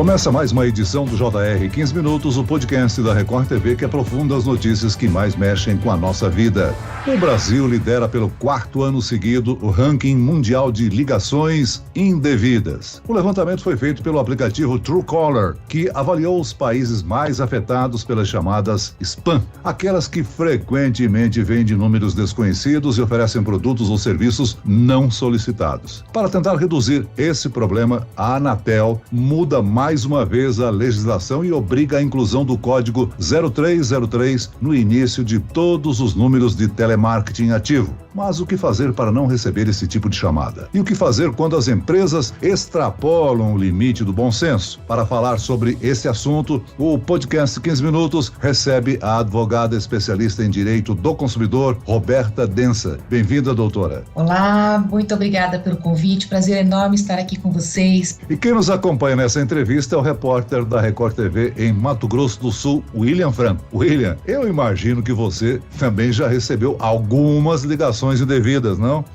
Começa mais uma edição do JR 15 Minutos, o podcast da Record TV que aprofunda as notícias que mais mexem com a nossa vida. O Brasil lidera pelo 4º ano seguido o ranking mundial de ligações indevidas. O levantamento foi feito pelo aplicativo Truecaller, que avaliou os países mais afetados pelas chamadas spam, aquelas que frequentemente vêm de números desconhecidos e oferecem produtos ou serviços não solicitados. Para tentar reduzir esse problema, a Anatel muda mais uma vez a legislação e obriga a inclusão do código 0303 no início de todos os números de telemarketing ativo. Mas o que fazer para não receber esse tipo de chamada? E o que fazer quando as empresas extrapolam o limite do bom senso? Para falar sobre esse assunto, o podcast 15 Minutos recebe a advogada especialista em direito do consumidor, Roberta Densa. Bem-vinda, doutora. Olá, muito obrigada pelo convite. Prazer enorme estar aqui com vocês. E quem nos acompanha nessa entrevista é o repórter da Record TV em Mato Grosso do Sul, William Franco. William, eu imagino que você também já recebeu algumas ligações indevidas, não?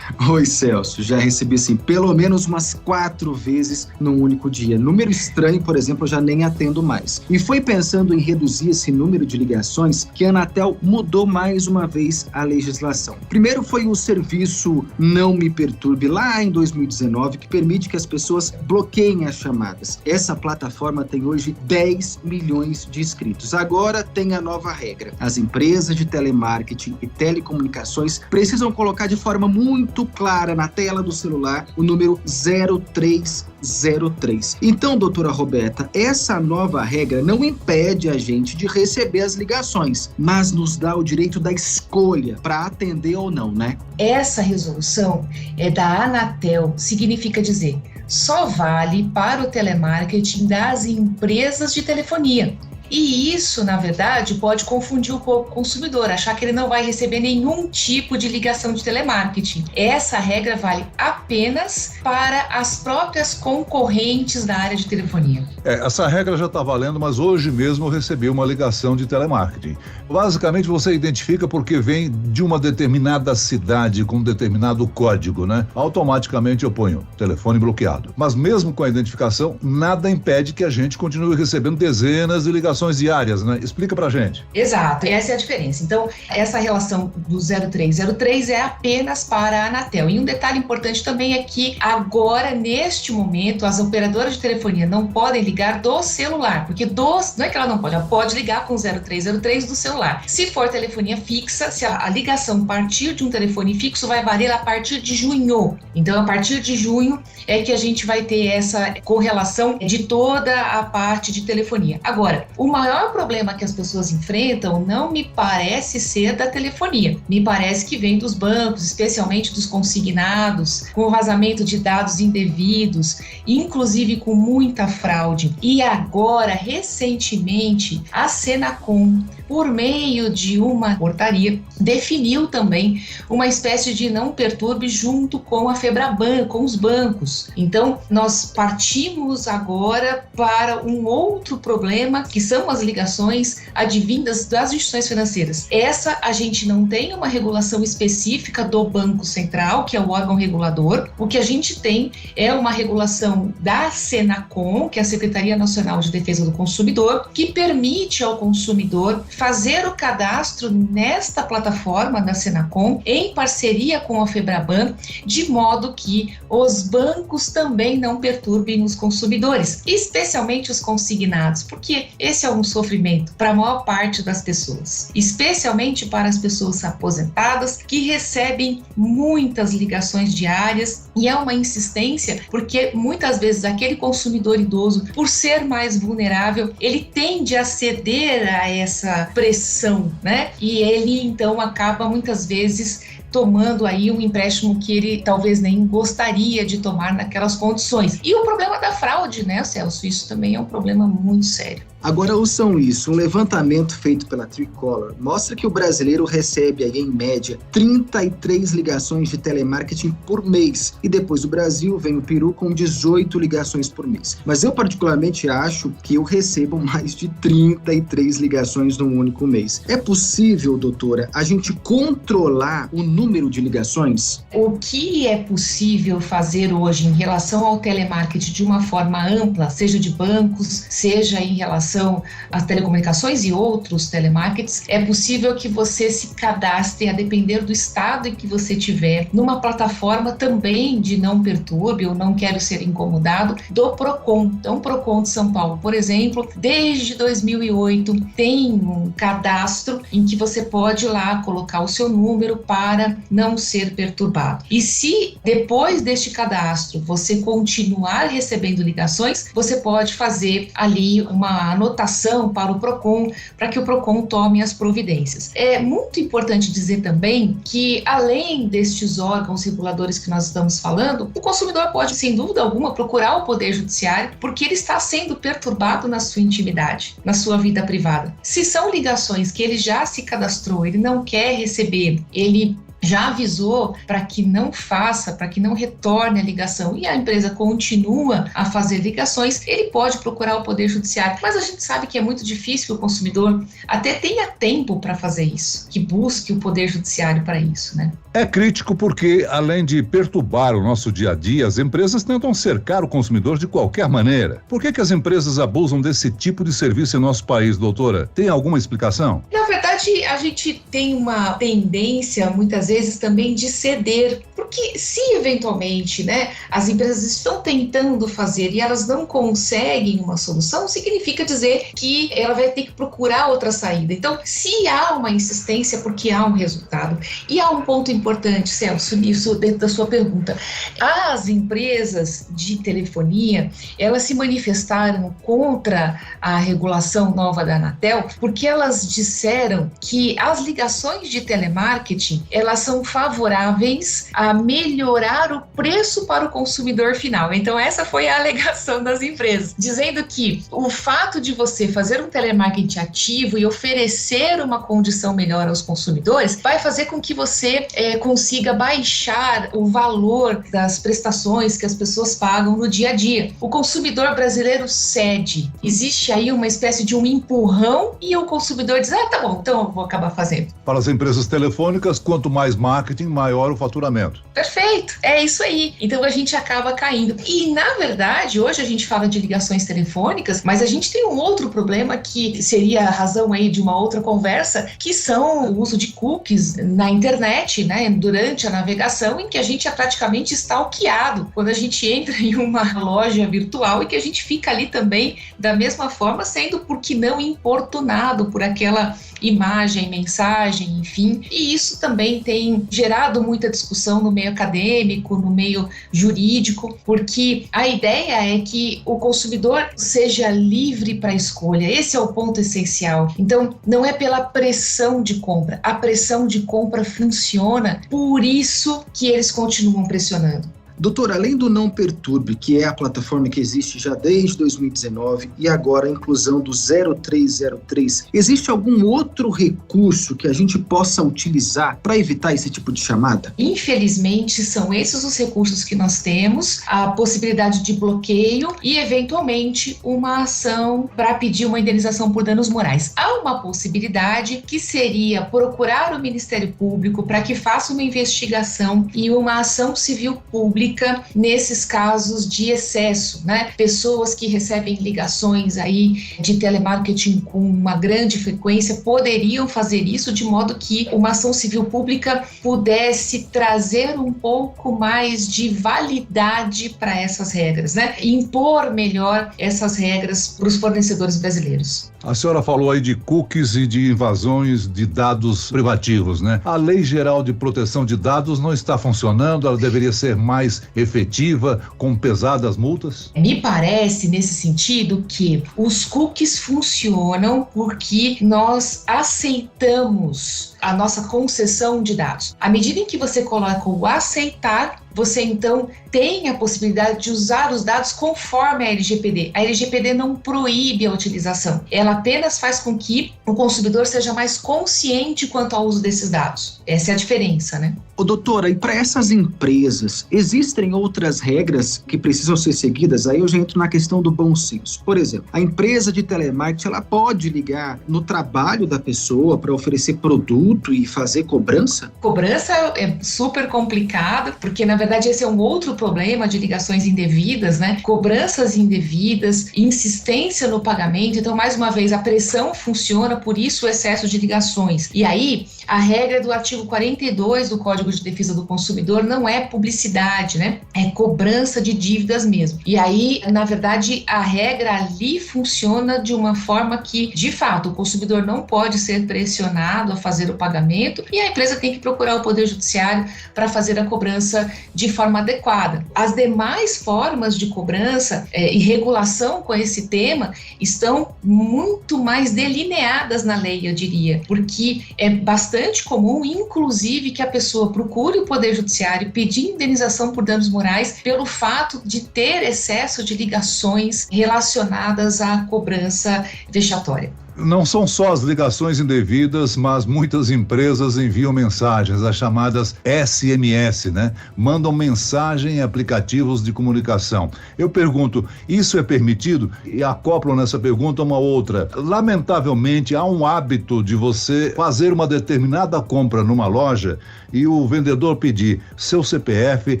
Oi, Celso, já recebi sim, pelo menos umas 4 vezes num único dia. Número estranho, por exemplo, eu já nem atendo mais. E foi pensando em reduzir esse número de ligações que a Anatel mudou mais uma vez a legislação. Primeiro foi o serviço Não Me Perturbe, lá em 2019, que permite que as pessoas bloqueiem as chamadas. Essa plataforma tem hoje 10 milhões de inscritos. Agora tem a nova regra. As empresas de telemarketing e telecomunicações precisam colocar de forma muito clara na tela do celular o número 0303. Então, doutora Roberta, essa nova regra não impede a gente de receber as ligações, mas nos dá o direito da escolha para atender ou não, né? Essa resolução é da Anatel, significa dizer, só vale para o telemarketing das empresas de telefonia. E isso, na verdade, pode confundir um pouco o consumidor, achar que ele não vai receber nenhum tipo de ligação de telemarketing. Essa regra vale apenas para as próprias concorrentes da área de telefonia. Essa regra já está valendo, mas hoje mesmo eu recebi uma ligação de telemarketing. Basicamente, você identifica porque vem de uma determinada cidade com um determinado código, né? Automaticamente eu ponho telefone bloqueado. Mas mesmo com a identificação, nada impede que a gente continue recebendo dezenas de ligações diárias, né? Explica pra gente. Exato, essa é a diferença. Então, essa relação do 0303 é apenas para a Anatel. E um detalhe importante também é que agora, neste momento, as operadoras de telefonia não podem ligar do celular, porque não é que ela pode ligar com 0303 do celular. Se for telefonia fixa, se a ligação partir de um telefone fixo, vai valer a partir de junho. Então, a partir de junho é que a gente vai ter essa correlação de toda a parte de telefonia. Agora, o maior problema que as pessoas enfrentam não me parece ser da telefonia. Me parece que vem dos bancos, especialmente dos consignados, com vazamento de dados indevidos, inclusive com muita fraude. E agora, recentemente, a Senacom, por meio de uma portaria, definiu também uma espécie de não perturbe junto com a Febraban, com os bancos. Então, nós partimos agora para um outro problema, que são as ligações advindas das instituições financeiras. Essa a gente não tem uma regulação específica do Banco Central, que é o órgão regulador. O que a gente tem é uma regulação da Senacom, que é a Secretaria Nacional de Defesa do Consumidor, que permite ao consumidor fazer o cadastro nesta plataforma da Senacom, em parceria com a Febraban, de modo que os bancos também não perturbem os consumidores, especialmente os consignados, porque esse é um sofrimento para a maior parte das pessoas, especialmente para as pessoas aposentadas que recebem muitas ligações diárias, e é uma insistência porque muitas vezes aquele consumidor idoso, por ser mais vulnerável, ele tende a ceder a essa pressão, né? E ele então acaba muitas vezes tomando aí um empréstimo que ele talvez nem gostaria de tomar naquelas condições. E o problema da fraude, né, Celso? Isso também é um problema muito sério. Agora ouçam isso, um levantamento feito pela Truecaller mostra que o brasileiro recebe aí, em média 33 ligações de telemarketing por mês, e depois do Brasil vem o Peru com 18 ligações por mês. Mas eu particularmente acho que eu recebo mais de 33 ligações num único mês. É possível, doutora, a gente controlar o número número de ligações? O que é possível fazer hoje em relação ao telemarketing de uma forma ampla, seja de bancos, seja em relação às telecomunicações e outros telemarketings, é possível que você se cadastre, a depender do estado em que você estiver, numa plataforma também de não perturbe ou não quero ser incomodado, do Procon. Então, o Procon de São Paulo, por exemplo, desde 2008 tem um cadastro em que você pode ir lá colocar o seu número para não ser perturbado. E se depois deste cadastro você continuar recebendo ligações, você pode fazer ali uma anotação para o Procon, para que o Procon tome as providências. É muito importante dizer também que, além destes órgãos reguladores que nós estamos falando, o consumidor pode, sem dúvida alguma, procurar o Poder Judiciário, porque ele está sendo perturbado na sua intimidade, na sua vida privada. Se são ligações que ele já se cadastrou, ele não quer receber, ele já avisou para que não faça, para que não retorne a ligação e a empresa continua a fazer ligações, ele pode procurar o Poder Judiciário. Mas a gente sabe que é muito difícil que o consumidor até tenha tempo para fazer isso, que busque o Poder Judiciário para isso, né? É crítico porque, além de perturbar o nosso dia a dia, as empresas tentam cercar o consumidor de qualquer maneira. Por que as empresas abusam desse tipo de serviço em nosso país, doutora? Tem alguma explicação? Na verdade, a gente tem uma tendência, muitas vezes, também de ceder, porque se eventualmente, né, as empresas estão tentando fazer e elas não conseguem uma solução, significa dizer que ela vai ter que procurar outra saída. Então, se há uma insistência, porque há um resultado. E há um ponto importante, Celso, nisso dentro da sua pergunta. As empresas de telefonia, elas se manifestaram contra a regulação nova da Anatel, porque elas disseram que as ligações de telemarketing, elas são favoráveis a melhorar o preço para o consumidor final. Então, essa foi a alegação das empresas, dizendo que o fato de você fazer um telemarketing ativo e oferecer uma condição melhor aos consumidores vai fazer com que você consiga baixar o valor das prestações que as pessoas pagam no dia a dia. O consumidor brasileiro cede. Existe aí uma espécie de um empurrão e o consumidor diz, tá bom, então eu vou acabar fazendo. Para as empresas telefônicas, quanto mais marketing, maior o faturamento. Perfeito, é isso aí. Então a gente acaba caindo. E na verdade, hoje a gente fala de ligações telefônicas, mas a gente tem um outro problema que seria a razão aí de uma outra conversa, que são o uso de cookies na internet, né, durante a navegação, em que a gente é praticamente stalkeado quando a gente entra em uma loja virtual e que a gente fica ali também da mesma forma, sendo por que não importunado por aquela imagem, mensagem, enfim. E isso também tem gerado muita discussão no meio acadêmico, no meio jurídico, porque a ideia é que o consumidor seja livre para a escolha. Esse é o ponto essencial. Então, não é pela pressão de compra. A pressão de compra funciona, por isso que eles continuam pressionando. Doutor, além do Não Perturbe, que é a plataforma que existe já desde 2019 e agora a inclusão do 0303, existe algum outro recurso que a gente possa utilizar para evitar esse tipo de chamada? Infelizmente, são esses os recursos que nós temos, a possibilidade de bloqueio e, eventualmente, uma ação para pedir uma indenização por danos morais. Há uma possibilidade que seria procurar o Ministério Público para que faça uma investigação e uma ação civil pública nesses casos de excesso, né? Pessoas que recebem ligações aí de telemarketing com uma grande frequência poderiam fazer isso de modo que uma ação civil pública pudesse trazer um pouco mais de validade para essas regras, né? Impor melhor essas regras para os fornecedores brasileiros. A senhora falou aí de cookies e de invasões de dados privativos, né? A Lei Geral de Proteção de Dados não está funcionando, ela deveria ser mais efetiva, com pesadas multas? Me parece, nesse sentido, que os cookies funcionam porque nós aceitamos a nossa concessão de dados. À medida em que você coloca o aceitar, você então tem a possibilidade de usar os dados conforme a LGPD. A LGPD não proíbe a utilização, ela apenas faz com que o consumidor seja mais consciente quanto ao uso desses dados. Essa é a diferença, né? Ô, doutora, e para essas empresas, existem outras regras que precisam ser seguidas? Aí eu já entro na questão do bom senso. Por exemplo, a empresa de telemarketing, ela pode ligar no trabalho da pessoa para oferecer produtos produto e fazer cobrança? Cobrança é super complicado, porque na verdade esse é um outro problema de ligações indevidas, né? Cobranças indevidas, insistência no pagamento. Então, mais uma vez, a pressão funciona, por isso o excesso de ligações. E aí, a regra do artigo 42 do Código de Defesa do Consumidor não é publicidade, né? É cobrança de dívidas mesmo. E aí, na verdade, a regra ali funciona de uma forma que, de fato, o consumidor não pode ser pressionado a fazer o pagamento e a empresa tem que procurar o Poder Judiciário para fazer a cobrança de forma adequada. As demais formas de cobrança e regulação com esse tema estão muito mais delineadas na lei, eu diria, porque é bastante comum, inclusive, que a pessoa procure o Poder Judiciário pedir indenização por danos morais pelo fato de ter excesso de ligações relacionadas à cobrança vexatória. Não são só as ligações indevidas, mas muitas empresas enviam mensagens, as chamadas SMS, né? Mandam mensagem em aplicativos de comunicação. Eu pergunto, isso é permitido? E acoplam nessa pergunta uma outra. Lamentavelmente, há um hábito de você fazer uma determinada compra numa loja e o vendedor pedir seu CPF,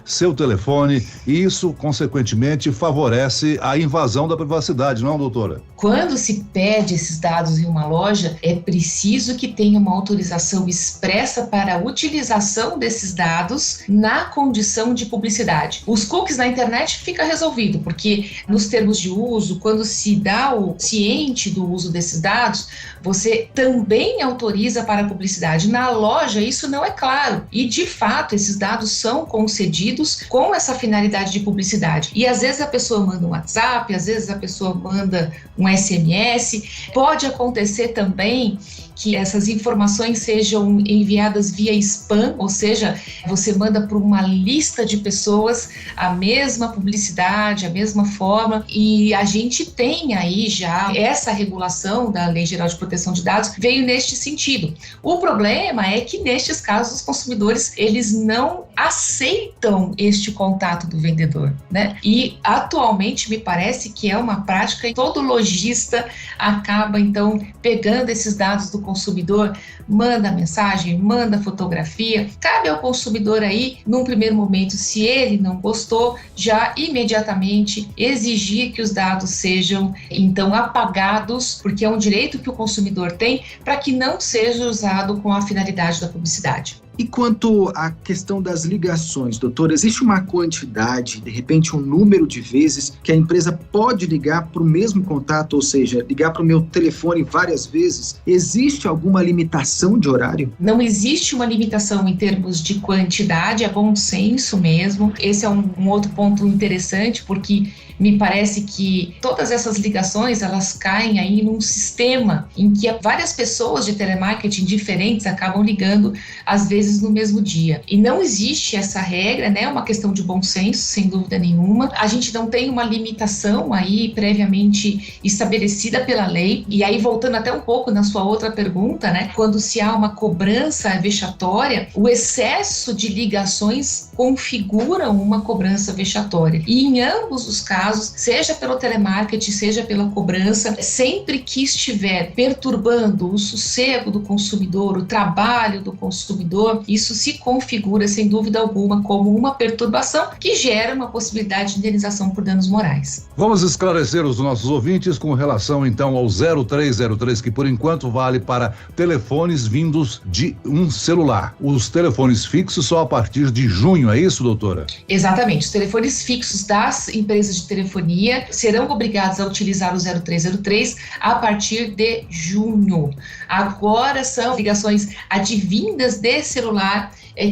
seu telefone, e isso, consequentemente, favorece a invasão da privacidade, não, doutora? Quando se pede esses dados em uma loja, é preciso que tenha uma autorização expressa para a utilização desses dados na condição de publicidade. Os cookies na internet fica resolvido, porque nos termos de uso, quando se dá o ciente do uso desses dados, você também autoriza para a publicidade. Na loja, isso não é claro. E, de fato, esses dados são concedidos com essa finalidade de publicidade. E, às vezes, a pessoa manda um WhatsApp, às vezes a pessoa manda um SMS. Pode acontecer também que essas informações sejam enviadas via spam, ou seja, você manda para uma lista de pessoas a mesma publicidade, a mesma forma, e a gente tem aí já essa regulação da Lei Geral de Proteção de Dados veio neste sentido. O problema é que nestes casos os consumidores, eles não aceitam este contato do vendedor, né? E atualmente me parece que é uma prática e todo lojista acaba então pegando esses dados do consumidor, manda mensagem, manda fotografia. Cabe ao consumidor aí, num primeiro momento, se ele não gostou, já imediatamente exigir que os dados sejam então apagados, porque é um direito que o consumidor tem para que não seja usado com a finalidade da publicidade. E quanto à questão das ligações, doutor, existe uma quantidade, de repente um número de vezes que a empresa pode ligar para o mesmo contato, ou seja, ligar para o meu telefone várias vezes? Existe alguma limitação de horário? Não existe uma limitação em termos de quantidade, é bom senso mesmo. Esse é um outro ponto interessante, porque me parece que todas essas ligações, elas caem aí num sistema em que várias pessoas de telemarketing diferentes acabam ligando, às vezes no mesmo dia. E não existe essa regra, né? É uma questão de bom senso, sem dúvida nenhuma. A gente não tem uma limitação aí previamente estabelecida pela lei. E aí, voltando até um pouco na sua outra pergunta, né? Quando se há uma cobrança vexatória, o excesso de ligações configura uma cobrança vexatória. E em ambos os casos, seja pelo telemarketing, seja pela cobrança, sempre que estiver perturbando o sossego do consumidor, o trabalho do consumidor, isso se configura, sem dúvida alguma, como uma perturbação que gera uma possibilidade de indenização por danos morais. Vamos esclarecer os nossos ouvintes com relação, então, ao 0303, que por enquanto vale para telefones vindos de um celular. Os telefones fixos só a partir de junho, é isso, doutora? Exatamente. Os telefones fixos das empresas de telefonia serão obrigados a utilizar o 0303 a partir de junho. Agora são ligações advindas de celular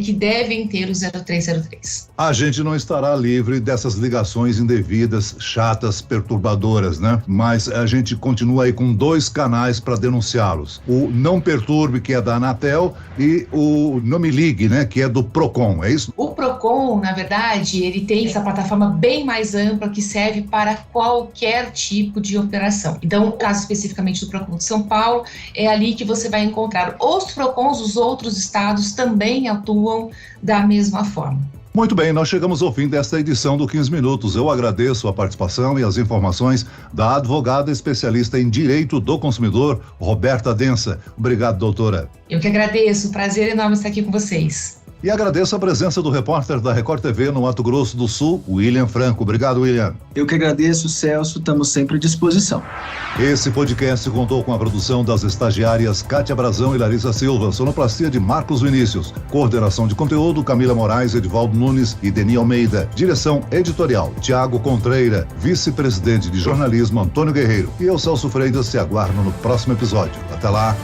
que devem ter o 0303. A gente não estará livre dessas ligações indevidas, chatas, perturbadoras, né? Mas a gente continua aí com 2 canais para denunciá-los. O Não Perturbe, que é da Anatel, e o Não Me Ligue, né? Que é do Procon, é isso? O Procon, na verdade, ele tem essa plataforma bem mais ampla que serve para qualquer tipo de operação. Então, no caso especificamente do Procon de São Paulo, é ali que você vai encontrar os Procons dos outros estados também atuam da mesma forma. Muito bem, nós chegamos ao fim desta edição do 15 Minutos. Eu agradeço a participação e as informações da advogada especialista em Direito do Consumidor, Roberta Densa. Obrigado, doutora. Eu que agradeço, prazer enorme estar aqui com vocês. E agradeço a presença do repórter da Record TV no Mato Grosso do Sul, William Franco. Obrigado, William. Eu que agradeço, Celso, estamos sempre à disposição. Esse podcast contou com a produção das estagiárias Kátia Brazão e Larissa Silva, sonoplastia de Marcos Vinícius, coordenação de conteúdo Camila Moraes, Edivaldo Nunes e Deni Almeida, direção editorial Tiago Contreira, vice-presidente de jornalismo Antônio Guerreiro. E eu, Celso Freitas, te aguardo no próximo episódio. Até lá.